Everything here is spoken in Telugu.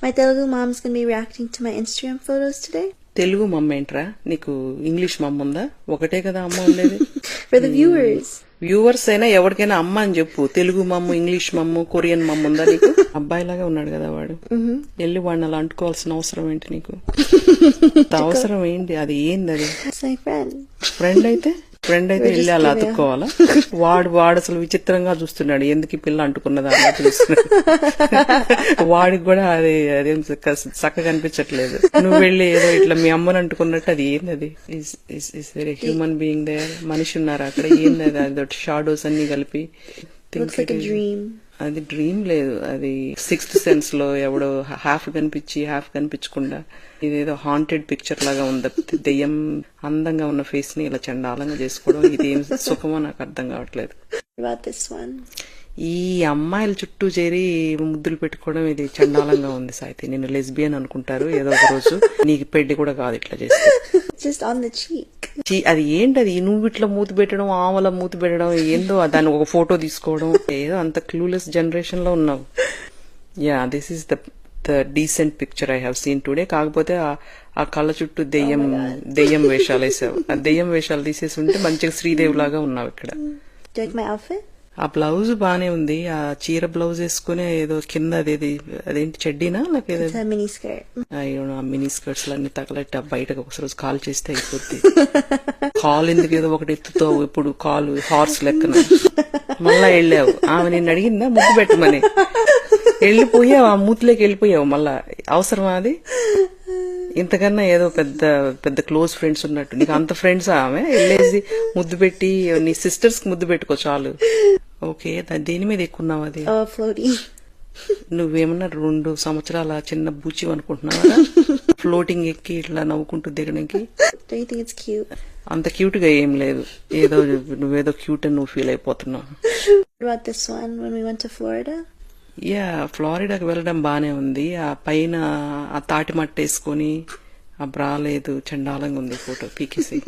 My Telugu mom's gonna be reacting to my Instagram photos today. Telugu మమ్మ ఏంట్రా? నీకు ఇంగ్లీష్ మమ్మ ఉందా? ఒకటే కదా అమ్మ ఉండేది. For the viewers. వ్యూవర్స్ అయినా ఎవరికైనా అమ్మ అని చెప్పు. తెలుగు మమ్మ, ఇంగ్లీష్ మమ్మ, కొరియన్ మమ్మ ఉందా నీకు? అబ్బాయిలాగా ఉన్నాడు కదా వాడు. వెళ్ళి వాడిని అలా అంటుకోవాల్సిన అవసరం ఏంటి నీకు? అవసరం ఏంటి? అది ఏంది అది? My friend. ఫ్రెండ్ అయితే వెళ్ళి అలా అతుక్కోవాలా? వాడు అసలు విచిత్రంగా చూస్తున్నాడు. ఎందుకు ఈ పిల్ల అంటుకున్నదా అని చూస్తున్నాడు. వాడికి కూడా అదేం చక్కగా అనిపించట్లేదు. నువ్వు వెళ్ళి ఏదో ఇట్లా మీ అమ్మని అంటుకున్నట్టు అది ఏంది అది? Very human being they. మనిషి ఉన్నారు అక్కడ. ఏంది అది? అదొకటి షాడోస్ అన్ని కలిపి. అది డ్రీమ్ లేదు, అది సిక్స్త్ సెన్స్ లో ఎవడో హాఫ్ కనిపించి హాఫ్ కనిపించకుండా ఇదేదో హాంటెడ్ పిక్చర్ లాగా ఉంది. దెయ్యం అందంగా ఉన్న ఫేస్ ని ఇలా చండాలంగా చేసుకోవడం ఇదేం సుఖమో నాకు అర్థం కావట్లేదు. ఈ అమ్మాయిల చుట్టూ చేరి ముద్దులు పెట్టుకోవడం ఇది చండాలంగా ఉంది సాయితి. నేను లెస్బియన్ అనుకుంటారు ఏదో ఒక రోజు. నీకు పెళ్లి కూడా కాదు ఇట్లా చేస్తే. అది ఏంటది? నువ్వు ఇట్లా మూతి పెట్టడం, ఆమల మూతి పెట్టడం ఏందో, దాన్ని ఒక ఫోటో తీసుకోవడం, ఏదో అంత క్లూలెస్ జనరేషన్ లో ఉన్నావు. Yeah, this is the decent picture I have seen today. కాకపోతే ఆ కళ్ళ చుట్టూ దెయ్యం వేషాలు వేసావు. ఆ దెయ్యం వేషాలు తీసేసి ఉంటే మంచిగా శ్రీదేవి లాగా ఉన్నావు ఇక్కడ. ఆ బ్లౌజ్ బానే ఉంది. ఆ చీర బ్లౌజ్ వేసుకుని ఏదో కింద అదేంటి చెడ్డీనా లేకపోతే అయ్యో, ఆ మినీ స్కర్ట్స్ అన్ని తగలట్టి బయటకు ఒకసారి కాల్ చేస్తే అయిపోద్ది. కాల్ ఎందుకు ఏదో ఒకటి ఎత్తుతావు ఇప్పుడు, కాలు హార్స్ లెక్కన. మళ్ళా వెళ్ళావు, ఆమె నిన్ను అడిగిందా ముద్దు పెట్టమని, వెళ్ళిపోయావు, ఆ మూతిలోకి వెళ్ళిపోయావు. మళ్ళా అవసరమా అది? ఇంతకన్నా ఏదో పెద్ద క్లోజ్ ఫ్రెండ్స్ ఉన్నట్టు. నీకు అంత ఫ్రెండ్స్ ఆమె? వెళ్ళేసి ముద్దు పెట్టి నీ సిస్టర్స్ కి ముద్దు పెట్టుకో చాలు. ఓకే, దేని మీద ఎక్కున్నావు అది? నువ్వేమన్నా 2 సంవత్సరాల చిన్న బూచి అనుకుంటున్నావా? ఫ్లోటింగ్ ఎక్కి ఇట్లా నవ్వుకుంటూ దిగడానికి అంత క్యూట్ గా ఏం లేదు. ఏదో నువ్వేదో క్యూట్ అని నువ్వు ఫీల్ అయిపోతున్నావు. యా, ఫ్లోరిడాకి వెళ్ళడం బానే ఉంది. ఆ పైన ఆ తాటి మట్ట వేసుకొని ఆ బ్రా లేదు, చండాలంగా ఉంది ఫోటో పీకేసి.